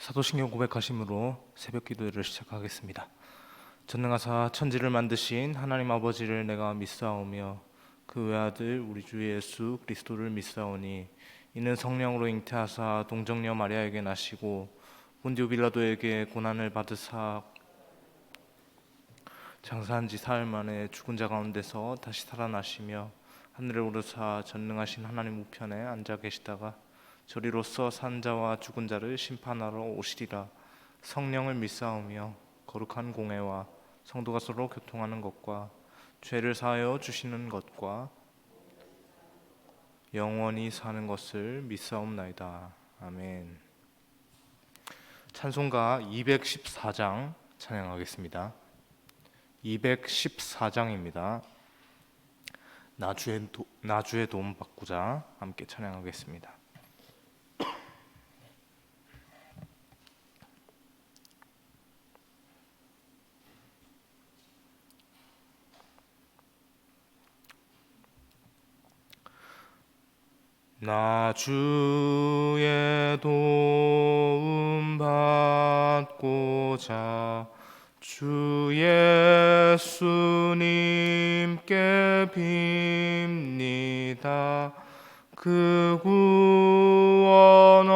사도신경 고백하심으로 새벽 기도를 시작하겠습니다. 전능하사 천지를 만드신 하나님 아버지를 내가 믿사오며 그 외아들 우리 주 예수 그리스도를 믿사오니 이는 성령으로 잉태하사 동정녀 마리아에게 나시고 본디오 빌라도에게 고난을 받으사 장사한 지 사흘 만에 죽은 자 가운데서 다시 살아나시며 하늘에 오르사 전능하신 하나님 우편에 앉아 계시다가 저리로서 산 자와 죽은 자를 심판하러 오시리라. 성령을 믿사오며 거룩한 공회와 성도가 서로 교통하는 것과 죄를 사하여 주시는 것과 영원히 사는 것을 믿사옵나이다. 아멘. 찬송가 214장 찬양하겠습니다. 214장입니다. 나주의 도움 받고자 함께 찬양하겠습니다. 나 주의 도움 받고자 주 예수님께 빕니다. 그 구원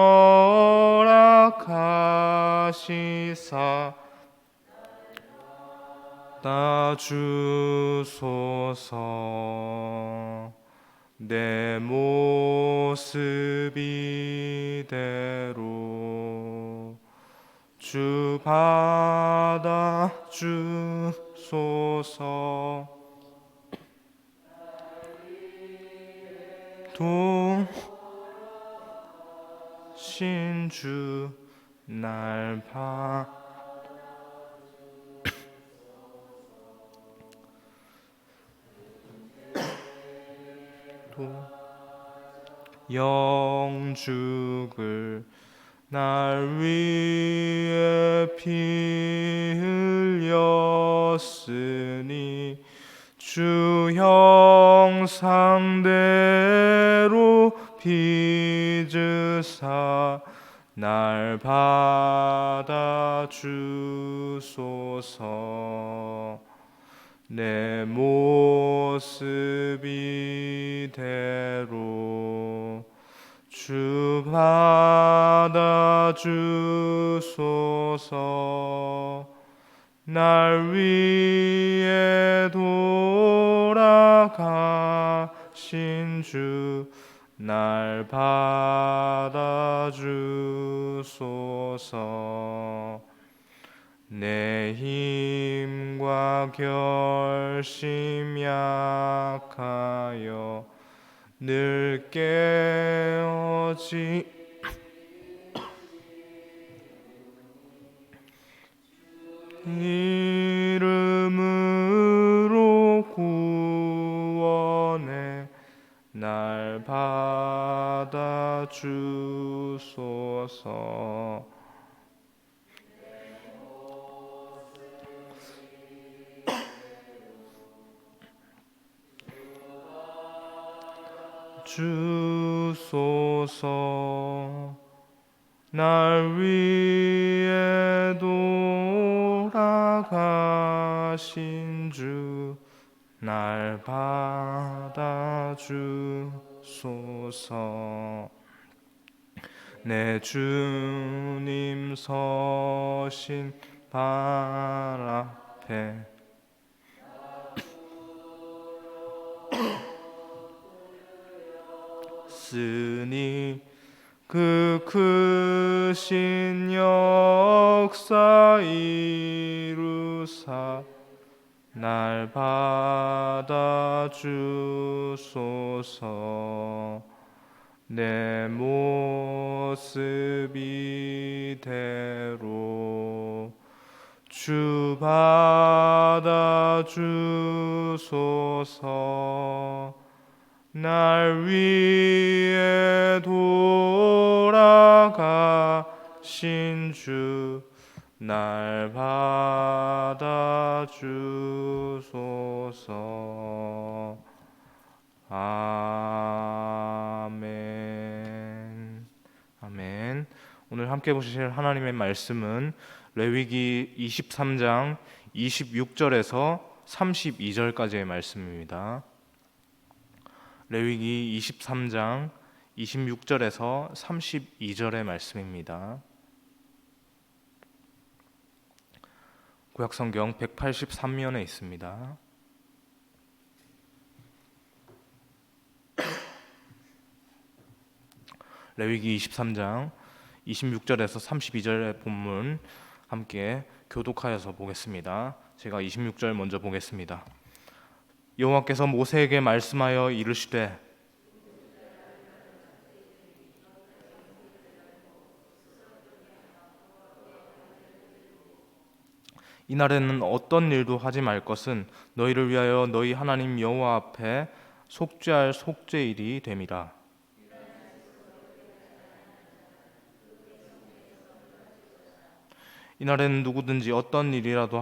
허락하시사 나 주소서. 내 모습 이대로 주 받아 주소서. 도신 주 날 영죽을 날 위해 피 흘렸으니 주 형상대로 빚으사 날 받아 주소서. 내 모습 이대로 주 받아 주소서. 날 위해 돌아가신 주 날 받아 주소서. 내 힘과 결심 약하여 늘 깨어지 이름으로 구원해 날 받아 주소서. 주소서. 날 위해 돌아가신 주 날 받아 주소서. 내 주님 서신 발 앞에 쓰니 그 크신 역사 이루사 날 받아 주소서. 내 모습 이대로 주 받아 주소서. 날 위해 돌아가신 주 날 받아 주소서. 아멘. 아멘. 오늘 함께 보실 하나님의 말씀은 레위기 23장 26절에서 32절까지의 말씀입니다. 레위기 23장 26절에서 32절의 말씀입니다. 구약성경 183면에 있습니다. 레위기 23장 26절에서 32절의 본문 함께 교독하여서 보겠습니다. 제가 26절 먼저 보겠습니다. 여호와께서 모세에게 말씀하여 이르시되 이날에는 어떤 일도 하지 말 것은 너희를 위하여 너희 하나님 여호와 앞에 속죄할 속죄일이 됨이라. 이날에는 누구든지 어떤 일이라도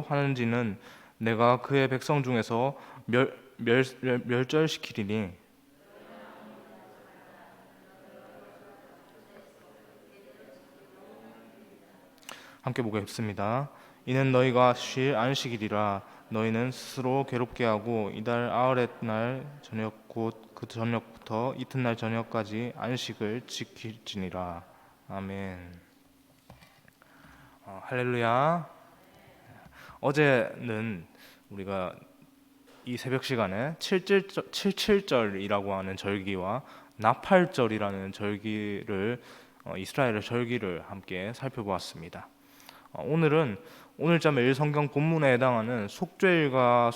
하는지는 내가 그의 백성 중에서 멸절시키리니 함께 보겠습니다. 이는 너희가 쉴 안식일이라. 너희는 스스로 괴롭게 하고 이달 아흐렛 날 저녁 곧 그 저녁부터 이튿날 저녁까지 안식을 지킬지니라. 아멘. 할렐루야. 어제는 우리가 이 새벽 시간에 77절이라고 하는 절기와 나팔절이라는 절기를 이스라엘의 절기를 함께 살펴보았습니다. 오늘은 오늘자 매일 성경 본문에 해당하는 속죄일과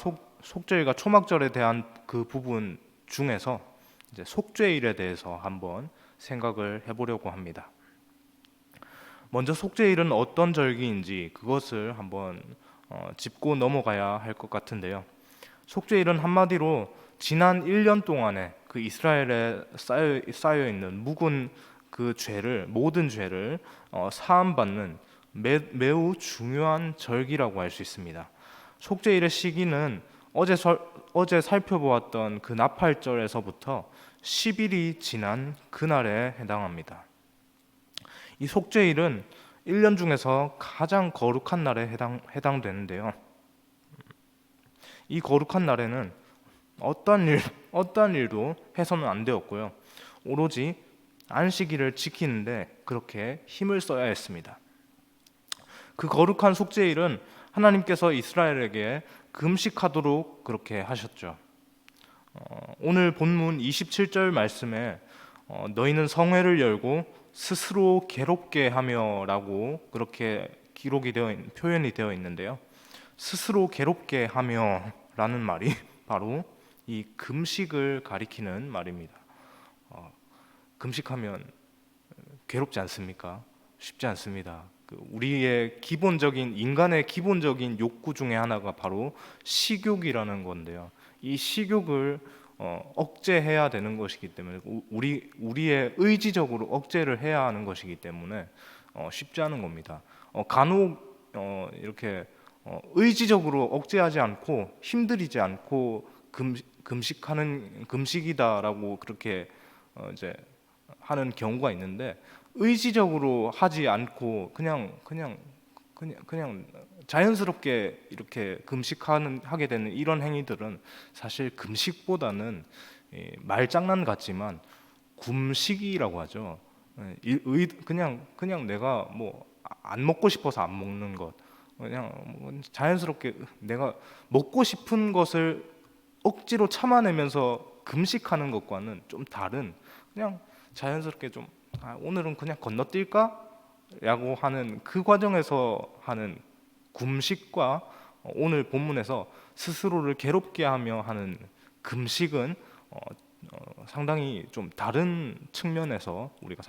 초막절에 대한 그 부분 중에서 이제 속죄일에 대해서 한번 생각을 해보려고 합니다. 먼저 속죄일은 어떤 절기인지 그것을 한번 짚고 넘어가야 할 것 같은데요. 속죄일은 한마디로 지난 1년 동안에 그 이스라엘에 쌓여 있는 묵은 그 모든 죄를 사함받는 매우 중요한 절기라고 할 수 있습니다. 속죄일의 시기는 어제 살펴보았던 그 나팔절에서부터 10일이 지난 그날에 해당합니다. 이 속죄일은 1년 중에서 가장 거룩한 날에 해당되는데요. 이 거룩한 날에는 어떤 일도 해서는 안 되었고요. 오로지 안식일을 지키는데 그렇게 힘을 써야 했습니다. 그 거룩한 속죄일은 하나님께서 이스라엘에게 금식하도록 그렇게 하셨죠. 오늘 본문 27절 말씀에 너희는 성회를 열고 스스로 괴롭게 하며 라고 그렇게 표현이 되어 있는데요. 스스로 괴롭게 하며 라는 말이 바로 이 금식을 가리키는 말입니다. 금식하면 괴롭지 않습니까? 쉽지 않습니다. 인간의 기본적인 욕구 중에 하나가 바로 식욕이라는 건데요. 이 식욕을 억제해야 되는 것이기 때문에 우리의 의지적으로 억제를 해야 하는 것이기 때문에 쉽지 않은 겁니다. 간혹 이렇게 의지적으로 억제하지 않고 힘들이지 않고 금식이다라고 그렇게 이제 하는 경우가 있는데 의지적으로 하지 않고 그냥 자연스럽게 이렇게 하게 되는 이런 행위들은 사실 금식보다는 말장난 같지만 굶식이라고 하죠. 그냥 내가 뭐 안 먹고 싶어서 안 먹는 것, 그냥 자연스럽게 내가 먹고 싶은 것을 억지로 참아내면서 금식하는 것과는 좀 다른, 그냥 자연스럽게 좀 오늘은 그냥 건너뛸까? 라고 하는 그 과정에서 하는 금식과 오늘 본문에서 스스로를 괴롭게 하며 하는 금식은 상당히 좀 다른 측면에서 우리가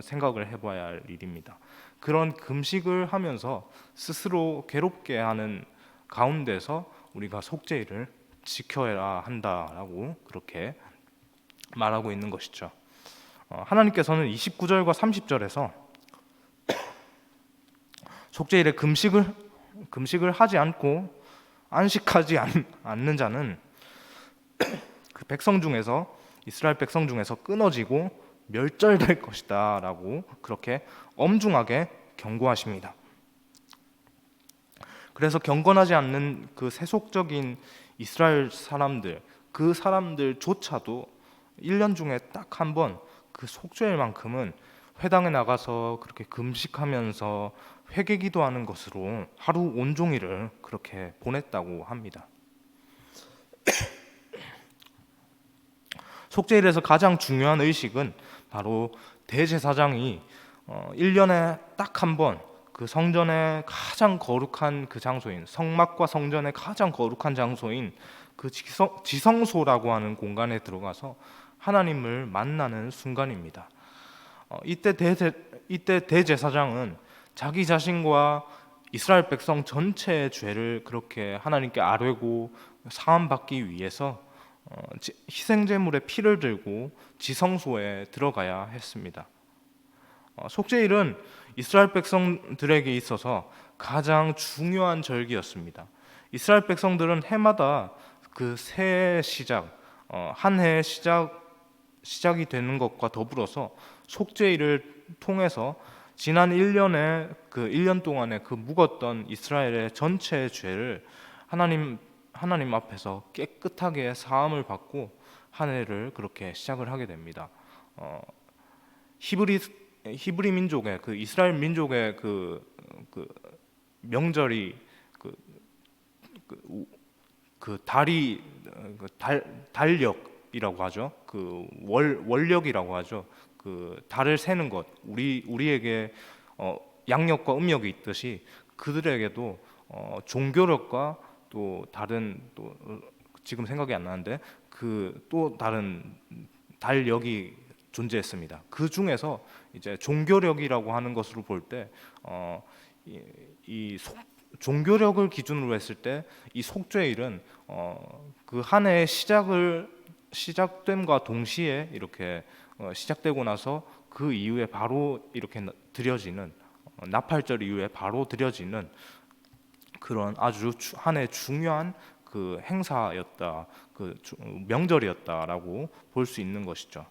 생각을 해봐야 할 일입니다. 그런 금식을 하면서 스스로 괴롭게 하는 가운데서 우리가 속죄일을 지켜야 한다라고 그렇게 말하고 있는 것이죠. 하나님께서는 29절과 30절에서 속죄일에 금식을 하지 않고 안식하지 않는 자는 그 이스라엘 백성 중에서 끊어지고 멸절될 것이다 라고 그렇게 엄중하게 경고하십니다. 그래서 경건하지 않는 그 세속적인 이스라엘 사람들, 그 사람들조차도 1년 중에 딱 한 번 그 속죄일만큼은 회당에 나가서 그렇게 금식하면서 회개 기도하는 것으로 하루 온종일을 그렇게 보냈다고 합니다. 속죄일에서 가장 중요한 의식은 바로 대제사장이 1년에 딱 한 번 그 성전의 가장 거룩한 그 장소인, 성막과 성전의 가장 거룩한 장소인 그 지성소라고 하는 공간에 들어가서 하나님을 만나는 순간입니다. 이때 대제사장은 자기 자신과 이스라엘 백성 전체의 죄를 그렇게 하나님께 아뢰고 사함받기 위해서 희생제물의 피를 들고 지성소에 들어가야 했습니다. 속죄일은 이스라엘 백성들에게 있어서 가장 중요한 절기였습니다. 이스라엘 백성들은 해마다 그 새해 시작, 한 해의 시작이 되는 것과 더불어서 속죄일을 통해서 지난 1년의 그 1년 동안의 그 묵었던 이스라엘의 전체의 죄를 하나님 앞에서 깨끗하게 사함을 받고 한 해를 그렇게 시작을 하게 됩니다. 히브리 민족의 그 이스라엘 민족의 그 명절이 그 달력이라고 하죠. 그 월력이라고 하죠. 그 달을 세는 것, 우리에게 양력과 음력이 있듯이 그들에게도 종교력과 또 다른 또 지금 생각이 안 나는데 그 또 다른 달력이 존재했습니다. 그 중에서 이제 종교력이라고 하는 것으로 볼 때 종교력을 기준으로 했을 때 이 속죄일은 그 한 해의 시작됨과 동시에 이렇게 시작되고 나서 그 이후에 바로 이렇게 드려지는 나팔절 이후에 바로 드려지는 그런 아주 한 해 중요한 그 행사였다, 그 명절이었다라고 볼 수 있는 것이죠.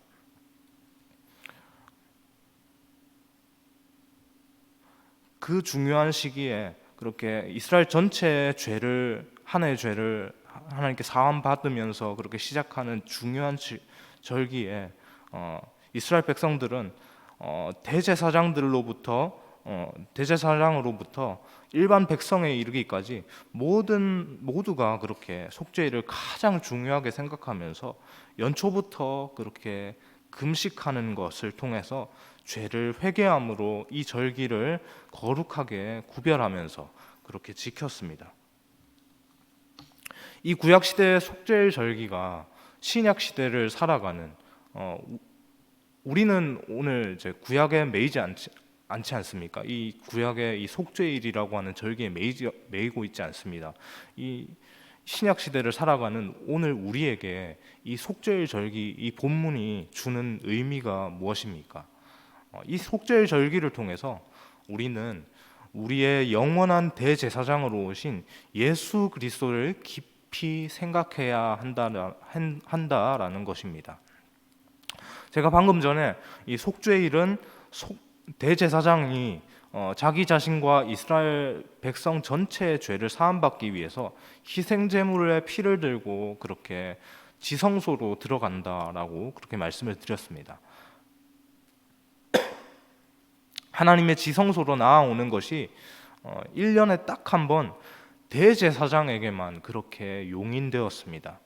그 중요한 시기에 그렇게 이스라엘 전체의 죄를 한 해의 죄를 하나님께 사함 받으면서 그렇게 시작하는 중요한 절기에 이스라엘 백성들은 대제사장으로부터 일반 백성에 이르기까지 모두가 그렇게 속죄일을 가장 중요하게 생각하면서 연초부터 그렇게 금식하는 것을 통해서 죄를 회개함으로 이 절기를 거룩하게 구별하면서 그렇게 지켰습니다. 이 구약 시대의 속죄일 절기가 신약 시대를 살아가는 우리는 오늘 이제 구약에 매이지 않지 않습니까? 이 구약의 이 속죄일이라고 하는 절기에 매이고 있지 않습니다. 이 신약 시대를 살아가는 오늘 우리에게 이 속죄일 절기, 이 본문이 주는 의미가 무엇입니까? 이 속죄일 절기를 통해서 우리는 우리의 영원한 대제사장으로 오신 예수 그리스도를 깊이 생각해야 한다라는 것입니다. 제가 방금 전에 이 속죄일은 대제사장이 자기 자신과 이스라엘 백성 전체의 죄를 사함받기 위해서 희생제물의 피를 들고 그렇게 지성소로 들어간다라고 그렇게 말씀을 드렸습니다. 하나님의 지성소로 나아오는 것이 1년에 딱 한 번 대제사장에게만 그렇게 용인되었습니다.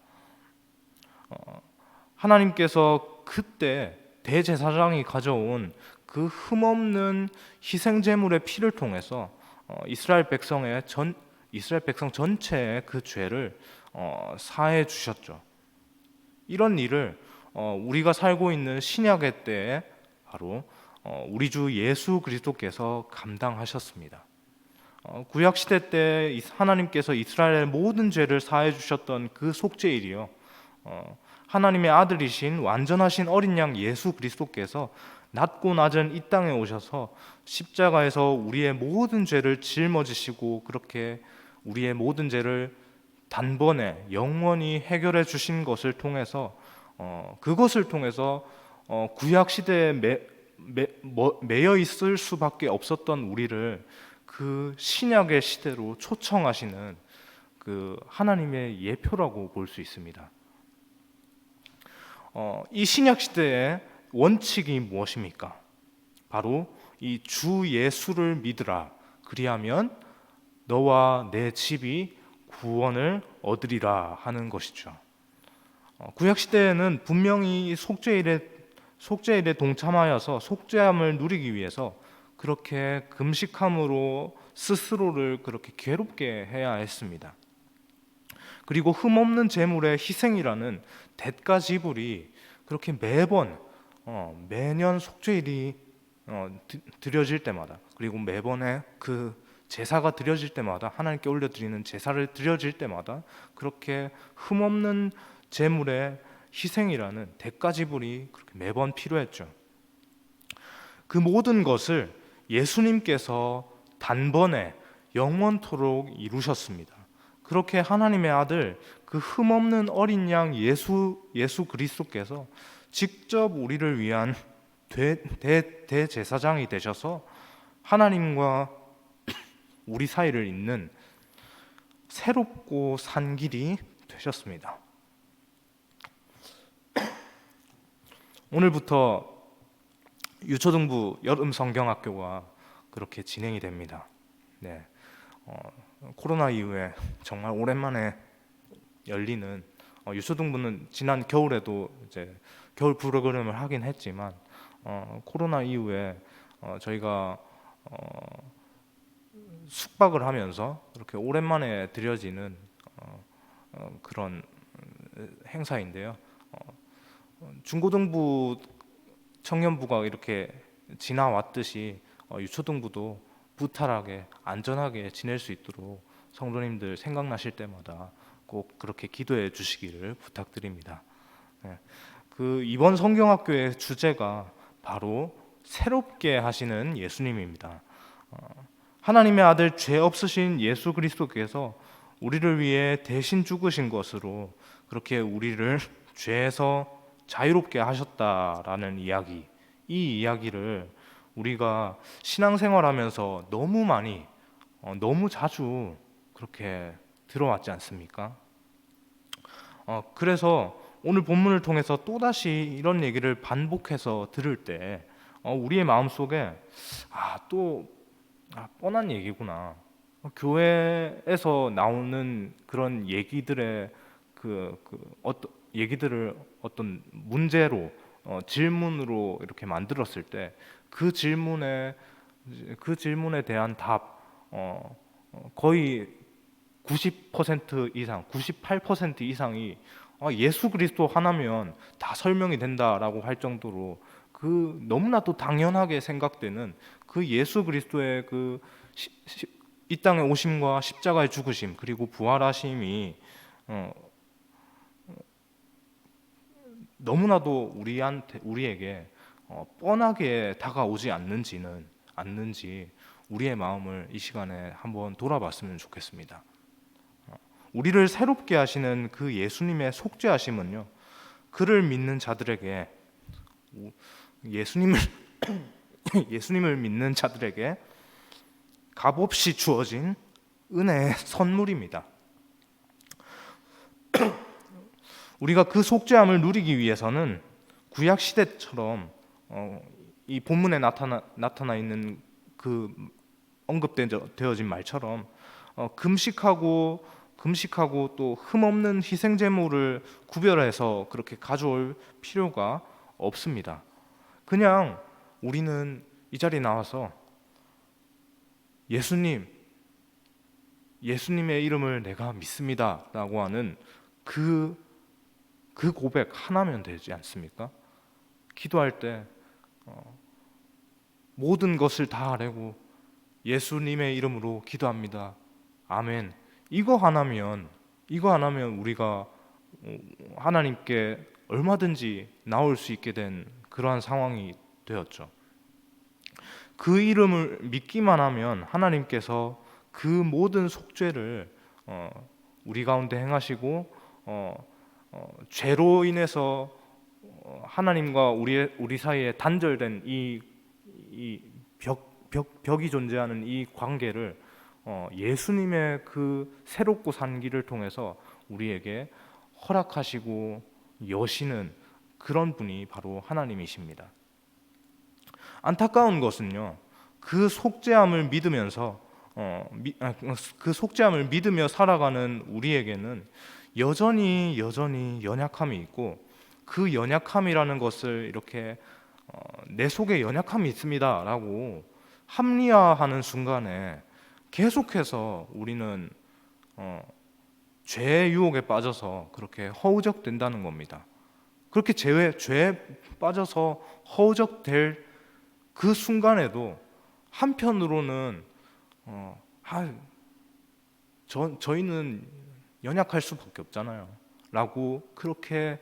하나님께서 그때 대제사장이 가져온 그 흠없는 희생제물의 피를 통해서 이스라엘 백성 전체의 그 죄를 사해 주셨죠. 이런 일을 우리가 살고 있는 신약의 때에 바로 우리 주 예수 그리스도께서 감당하셨습니다. 구약 시대 때 하나님께서 이스라엘의 모든 죄를 사해 주셨던 그 속죄일이요, 하나님의 아들이신 완전하신 어린 양 예수 그리스도께서 낮고 낮은 이 땅에 오셔서 십자가에서 우리의 모든 죄를 짊어지시고 그렇게 우리의 모든 죄를 단번에 영원히 해결해 주신 것을 통해서 그것을 통해서 구약 시대에 매여 있을 수밖에 없었던 우리를 그 신약의 시대로 초청하시는 그 하나님의 예표라고 볼 수 있습니다. 이 신약 시대의 원칙이 무엇입니까? 바로 이 주 예수를 믿으라. 그리하면 너와 내 집이 구원을 얻으리라 하는 것이죠. 구약 시대에는 분명히 속죄일에 동참하여서 속죄함을 누리기 위해서 그렇게 금식함으로 스스로를 그렇게 괴롭게 해야 했습니다. 그리고 흠없는 제물의 희생이라는 대가 지불이 그렇게 매년 속죄일이 드려질 때마다, 그리고 매번에 그 제사가 드려질 때마다, 하나님께 올려드리는 제사를 드려질 때마다 그렇게 흠없는 제물의 희생이라는 대가 지불이 그렇게 매번 필요했죠. 그 모든 것을 예수님께서 단번에 영원토록 이루셨습니다. 그렇게 하나님의 아들, 그 흠없는 어린 양 예수 그리스도께서 직접 우리를 위한 대제사장이 되셔서 하나님과 우리 사이를 잇는 새롭고 산 길이 되셨습니다. 오늘부터 유초등부 여름 성경학교가 그렇게 진행이 됩니다. 네, 코로나 이후에 정말 오랜만에 열리는, 유초등부는 지난 겨울에도 이제 겨울 프로그램을 하긴 했지만 코로나 이후에 저희가 숙박을 하면서 이렇게 오랜만에 드려지는 그런 행사인데요. 중고등부 청년부가 이렇게 지나왔듯이 유초등부도 무탈하게 안전하게 지낼 수 있도록 성도님들 생각나실 때마다 꼭 그렇게 기도해 주시기를 부탁드립니다. 네. 그 이번 성경학교의 주제가 바로 새롭게 하시는 예수님입니다. 하나님의 아들 죄 없으신 예수 그리스도께서 우리를 위해 대신 죽으신 것으로 그렇게 우리를 죄에서 자유롭게 하셨다라는 이야기, 이 이야기를 우리가 신앙생활하면서 너무 많이, 너무 자주 그렇게 들어왔지 않습니까? 그래서 오늘 본문을 통해서 또다시 이런 얘기를 반복해서 들을 때 우리의 마음속에 뻔한 얘기구나. 교회에서 나오는 그런 얘기들의 얘기들을 어떤 문제로 질문으로 이렇게 만들었을 때 그 질문에 대한 답 거의 90% 이상, 98% 이상이 예수 그리스도 하나면 다 설명이 된다라고 할 정도로 그 너무나도 당연하게 생각되는 그 예수 그리스도의 이 땅에 오심과 십자가의 죽으심 그리고 부활하심이 너무나도 우리에게 뻔하게 다가오지 않는지 우리의 마음을 이 시간에 한번 돌아봤으면 좋겠습니다. 우리를 새롭게 하시는 그 예수님의 속죄하심은요, 그를 믿는 자들에게 예수님을 믿는 자들에게 값없이 주어진 은혜의 선물입니다. 우리가 그 속죄함을 누리기 위해서는 구약 시대처럼 이 본문에 나타나 있는 그 언급되어진 말처럼 금식하고 또 흠없는 희생 제물을 구별해서 그렇게 가져올 필요가 없습니다. 그냥 우리는 이 자리에 나와서 예수님의 이름을 내가 믿습니다라고 하는 그 고백 하나면 되지 않습니까? 기도할 때 모든 것을 다 아뢰고 예수님의 이름으로 기도합니다. 아멘. 이거 하나면 우리가 하나님께 얼마든지 나올 수 있게 된 그러한 상황이 되었죠. 그 이름을 믿기만 하면 하나님께서 그 모든 속죄를 우리 가운데 행하시고 죄로 인해서 하나님과 우리 사이에 단절된 이 벽이 존재하는 이 관계를 예수님의 그 새롭고 산 길을 통해서 우리에게 허락하시고 여시는 그런 분이 바로 하나님이십니다. 안타까운 것은요, 그 속죄함을 믿으면서 그 속죄함을 믿으며 살아가는 우리에게는 여전히 연약함이 있고, 그 연약함이라는 것을 이렇게 내 속에 연약함이 있습니다라고 합리화하는 순간에 계속해서 우리는 죄의 유혹에 빠져서 그렇게 허우적된다는 겁니다. 그렇게 죄에 빠져서 허우적될 그 순간에도 한편으로는 저희는 연약할 수밖에 없잖아요 라고 그렇게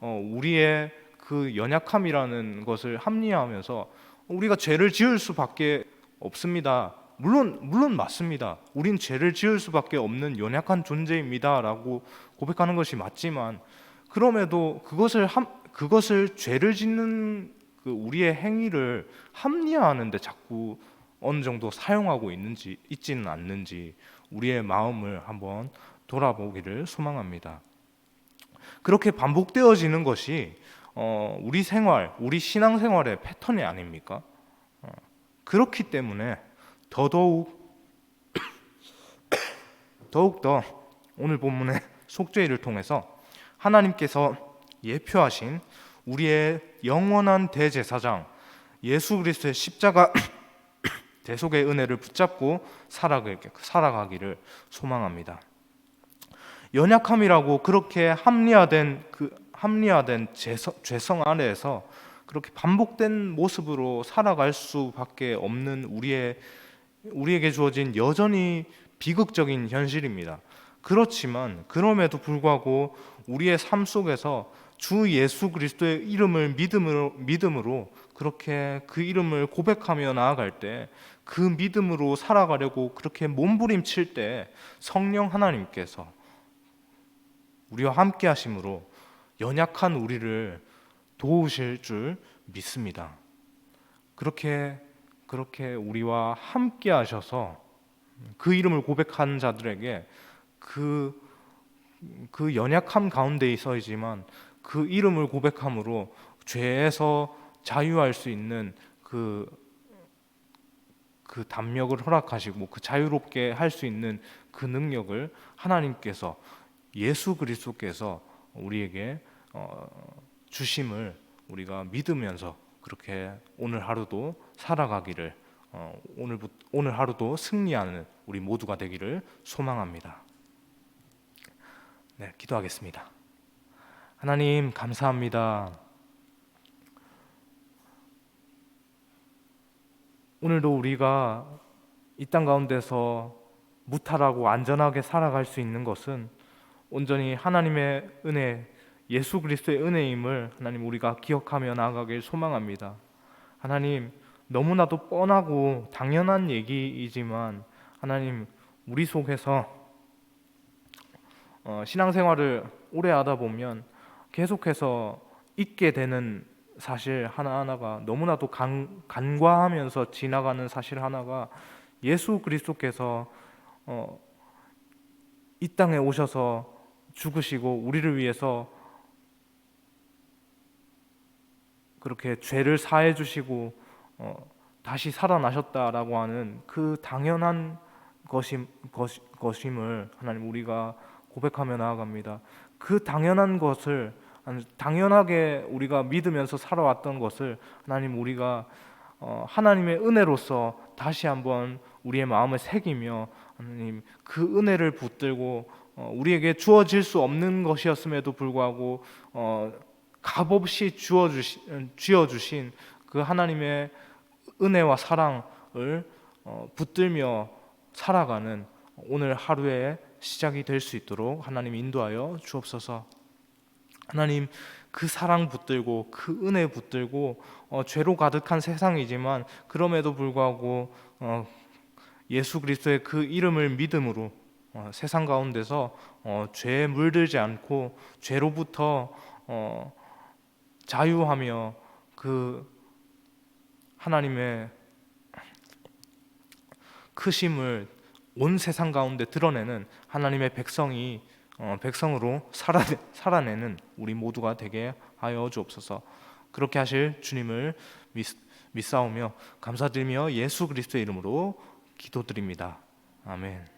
우리의 그 연약함이라는 것을 합리화하면서 우리가 죄를 지을 수밖에 없습니다. 물론 맞습니다. 우린 죄를 지을 수밖에 없는 연약한 존재입니다 라고 고백하는 것이 맞지만, 그럼에도 그것을 죄를 짓는 그 우리의 행위를 합리화하는데 자꾸 어느 정도 사용하고 있지는 않는지 우리의 마음을 한번 돌아보기를 소망합니다. 그렇게 반복되어지는 것이 우리 신앙생활의 패턴이 아닙니까? 그렇기 때문에 더더욱 더 오늘 본문의 속죄일을 통해서 하나님께서 예표하신 우리의 영원한 대제사장 예수 그리스도의 십자가 대속의 은혜를 붙잡고 살아가기를 소망합니다. 연약함이라고 그렇게 합리화된 죄성 아래에서 그렇게 반복된 모습으로 살아갈 수밖에 없는 우리에게 주어진 여전히 비극적인 현실입니다. 그렇지만 그럼에도 불구하고 우리의 삶 속에서 주 예수 그리스도의 이름을 믿음으로 그렇게 그 이름을 고백하며 나아갈 때, 그 믿음으로 살아가려고 그렇게 몸부림칠 때 성령 하나님께서 우리와 함께 하심으로 연약한 우리를 도우실 줄 믿습니다. 그렇게 우리와 함께 하셔서 그 이름을 고백한 자들에게 그 연약함 가운데 있어야지만 그 이름을 고백함으로 죄에서 자유할 수 있는 그 담력을 허락하시고 그 자유롭게 할 수 있는 그 능력을 하나님께서 예수 그리스도께서 우리에게 주심을 우리가 믿으면서 그렇게 오늘 하루도 살아가기를, 오늘 하루도 승리하는 우리 모두가 되기를 소망합니다. 네, 기도하겠습니다. 하나님 감사합니다. 오늘도 우리가 이 땅 가운데서 무탈하고 안전하게 살아갈 수 있는 것은 온전히 하나님의 은혜, 예수 그리스도의 은혜임을 하나님 우리가 기억하며 나아가길 소망합니다. 하나님, 너무나도 뻔하고 당연한 얘기이지만 하나님, 우리 속에서 신앙생활을 오래 하다 보면 계속해서 잊게 되는 사실 하나하나가, 너무나도 간과하면서 지나가는 사실 하나가, 예수 그리스도께서 이 땅에 오셔서 죽으시고 우리를 위해서 그렇게 죄를 사해 주시고 다시 살아나셨다라고 하는 그 당연한 것임을 하나님 우리가 고백하며 나아갑니다. 그 당연한 것을, 당연하게 우리가 믿으면서 살아왔던 것을 하나님 우리가 하나님의 은혜로서 다시 한번 우리의 마음을 새기며 하나님 그 은혜를 붙들고 우리에게 주어질 수 없는 것이었음에도 불구하고 값없이 쥐어주신 그 하나님의 은혜와 사랑을 붙들며 살아가는 오늘 하루의 시작이 될 수 있도록 하나님 인도하여 주옵소서. 하나님, 그 사랑 붙들고 그 은혜 붙들고 죄로 가득한 세상이지만 그럼에도 불구하고 예수 그리스도의 그 이름을 믿음으로 세상 가운데서 죄에 물들지 않고 죄로부터 자유하며 그 하나님의 크심을 온 세상 가운데 드러내는 하나님의 백성으로 살아내는 우리 모두가 되게 하여 주옵소서. 그렇게 하실 주님을 믿사오며 감사드리며 예수 그리스도의 이름으로 기도드립니다. 아멘.